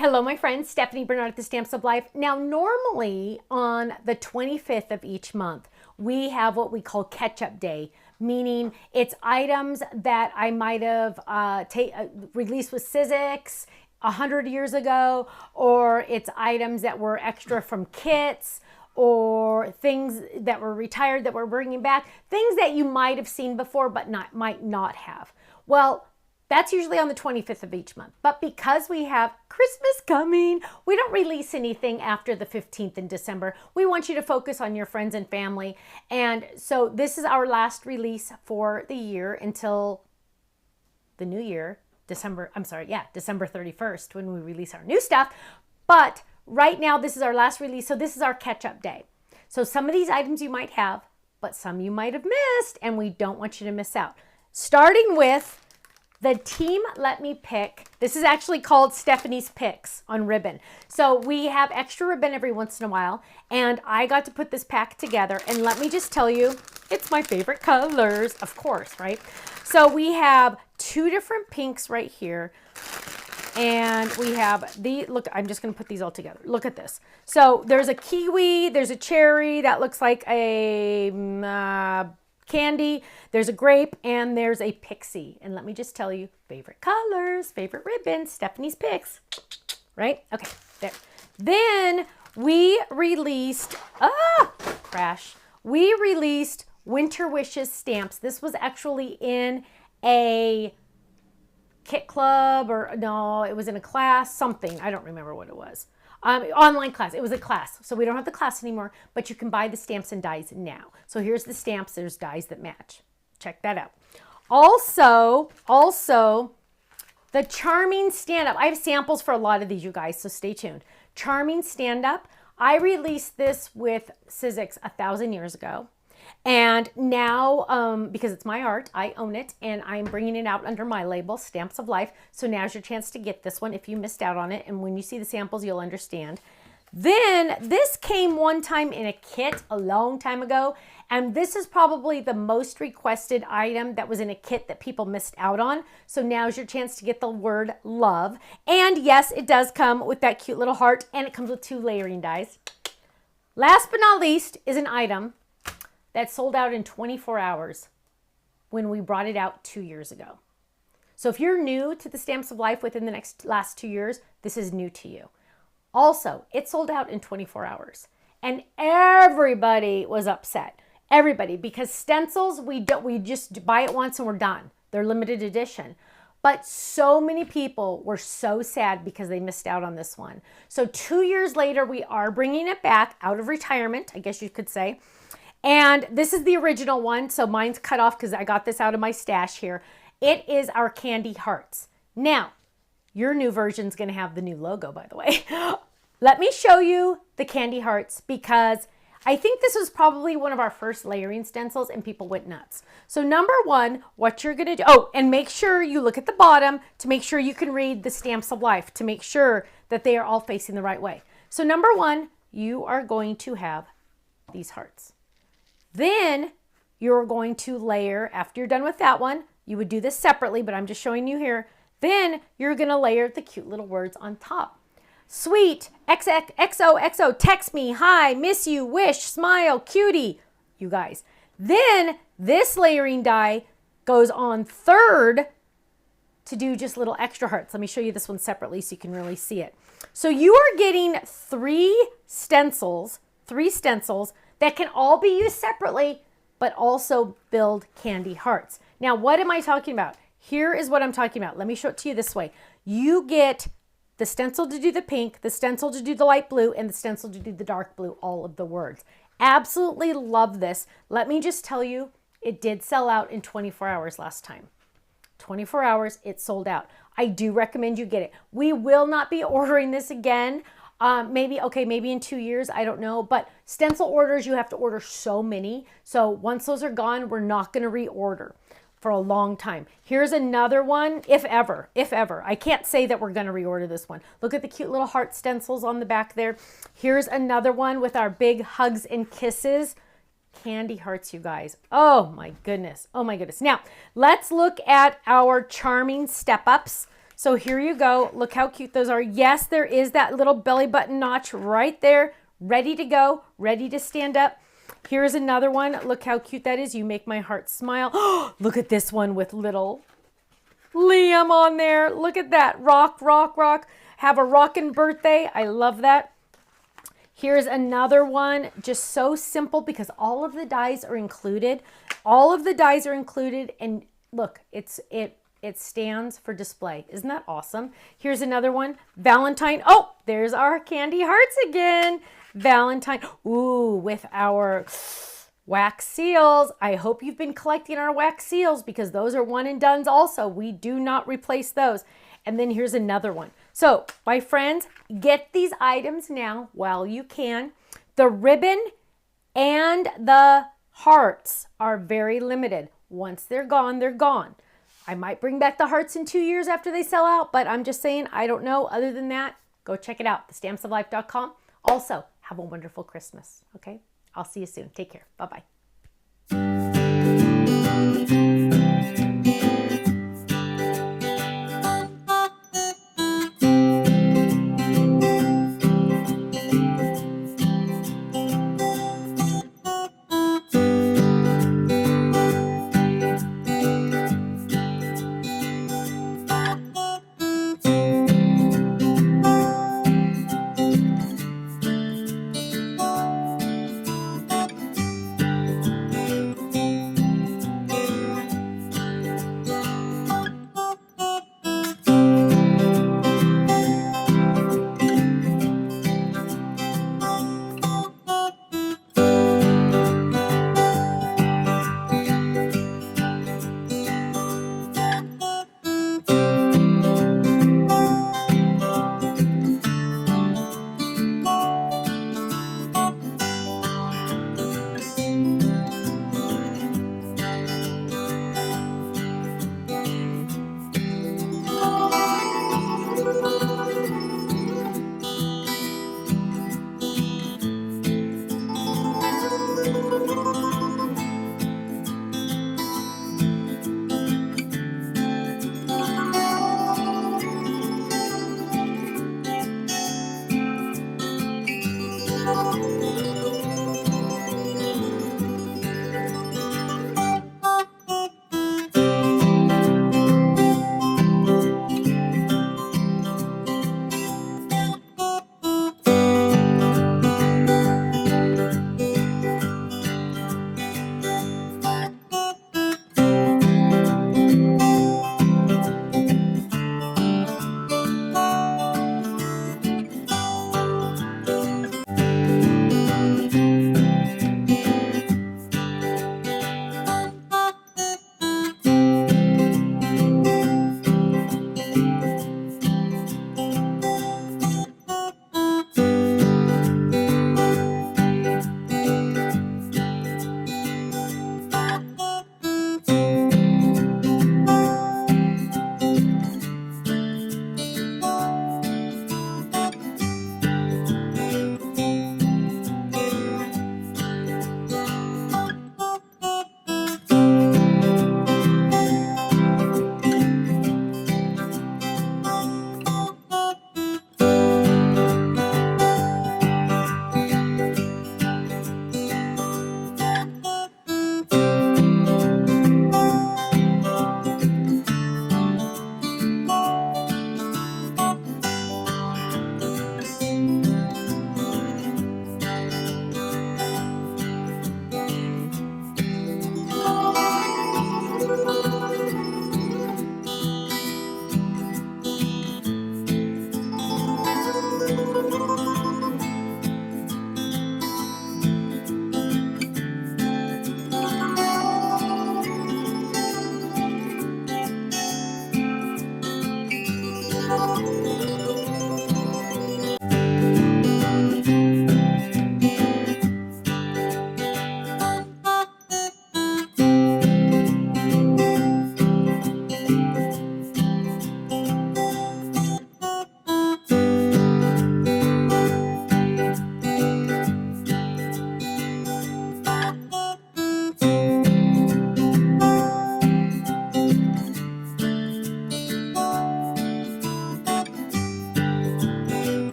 Hello, my friends. Stephanie Bernard at the Stamps of Life. Now, normally on the 25th of each month, we have what we call catch-up day, meaning it's items that I might have released with Sizzix 100 years ago, or it's items that were extra from kits, or things that were retired that we're bringing back, things that you might have seen before but might not have. Well, that's usually on the 25th of each month. But because we have Christmas coming, we don't release anything after the 15th in December. We want you to focus on your friends and family. And so this is our last release for the year until the new year, December 31st, when we release our new stuff. But right now, this is our last release. So this is our catch-up day. So some of these items you might have, but some you might have missed, and we don't want you to miss out. Starting with the Team Let Me Pick. This is actually called Stephanie's Picks on ribbon. So we have extra ribbon every once in a while, and I got to put this pack together, and let me just tell you, it's my favorite colors, of course, right? So we have two different pinks right here, and we have look, I'm just gonna put these all together. Look at this. So there's a kiwi, there's a cherry, that looks like a candy, there's a grape, and there's a pixie. And let me just tell you, favorite colors, favorite ribbons, Stephanie's Picks, right? Okay, there. Then we released, we released Winter Wishes stamps. This was actually in a kit club, or no, it was in a class, something. I don't remember what it was. Online class. It was a class. So we don't have the class anymore, but you can buy the stamps and dies now. So here's the stamps. There's dies that match. Check that out. Also, the Charming Stand-Up. I have samples for a lot of these, you guys, so stay tuned. Charming Stand-Up. I released this with Sizzix 1,000 years ago. And now, because it's my art, I own it, and I'm bringing it out under my label, Stamps of Life. So now's your chance to get this one if you missed out on it. And when you see the samples, you'll understand. Then this came one time in a kit a long time ago. And this is probably the most requested item that was in a kit that people missed out on. So now's your chance to get the word love. And yes, it does come with that cute little heart, and it comes with 2 layering dies. Last but not least is an item that sold out in 24 hours when we brought it out 2 years ago. So if you're new to the Stamps of Life within the last 2 years, this is new to you. Also, it sold out in 24 hours. And everybody was upset. Everybody, because stencils, we just buy it once and we're done. They're limited edition. But so many people were so sad because they missed out on this one. So 2 years later, we are bringing it back out of retirement, I guess you could say. And this is the original one, so mine's cut off because I got this out of my stash here. It is our candy hearts. Now, your new version's going to have the new logo, by the way. Let me show you the candy hearts, because I think this was probably one of our first layering stencils, and people went nuts. So number one, what you're going to do, and make sure you look at the bottom to make sure you can read the Stamps of Life to make sure that they are all facing the right way. So number one, you are going to have these hearts. Then you're going to layer, after you're done with that one, you would do this separately, but I'm just showing you here. Then you're going to layer the cute little words on top. Sweet, XOXO, text me, hi, miss you, wish, smile, cutie, you guys. Then this layering die goes on third to do just little extra hearts. Let me show you this one separately so you can really see it. So you are getting 3 stencils that can all be used separately, but also build candy hearts. Now, what am I talking about? Here is what I'm talking about. Let me show it to you this way. You get the stencil to do the pink, the stencil to do the light blue, and the stencil to do the dark blue, all of the words. Absolutely love this. Let me just tell you, it did sell out in 24 hours last time. 24 hours, it sold out. I do recommend you get it. We will not be ordering this again. Maybe in 2 years, I don't know. But stencil orders, you have to order so many. So once those are gone, we're not going to reorder for a long time. Here's another one, if ever. I can't say that we're going to reorder this one. Look at the cute little heart stencils on the back there. Here's another one with our big hugs and kisses. Candy hearts, you guys. Oh my goodness. Now, let's look at our charming step-ups. So here you go. Look how cute those are. Yes, there is that little belly button notch right there, ready to go, ready to stand up. Here's another one. Look how cute that is. You make my heart smile. Look at this one with little Liam on there. Look at that. Rock, rock, rock. Have a rockin' birthday. I love that. Here's another one, just so simple because all of the dies are included. All of the dies are included, and look, it stands for display. Isn't that awesome? Here's another one, Valentine. Oh, there's our candy hearts again. Valentine. Ooh, with our wax seals. I hope you've been collecting our wax seals because those are one and dones also. We do not replace those. And then here's another one. So, my friends, get these items now while you can. The ribbon and the hearts are very limited. Once they're gone, they're gone. I might bring back the hearts in 2 years after they sell out, but I'm just saying, I don't know. Other than that, go check it out, thestampsoflife.com. Also, have a wonderful Christmas, okay? I'll see you soon. Take care. Bye-bye.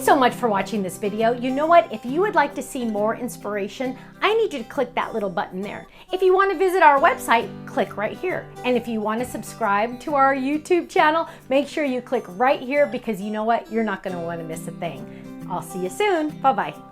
Thanks so much for watching this video. You know what? If you would like to see more inspiration, I need you to click that little button there. If you want to visit our website, click right here. And if you want to subscribe to our YouTube channel, make sure you click right here because you know what? You're not going to want to miss a thing. I'll see you soon. Bye-bye.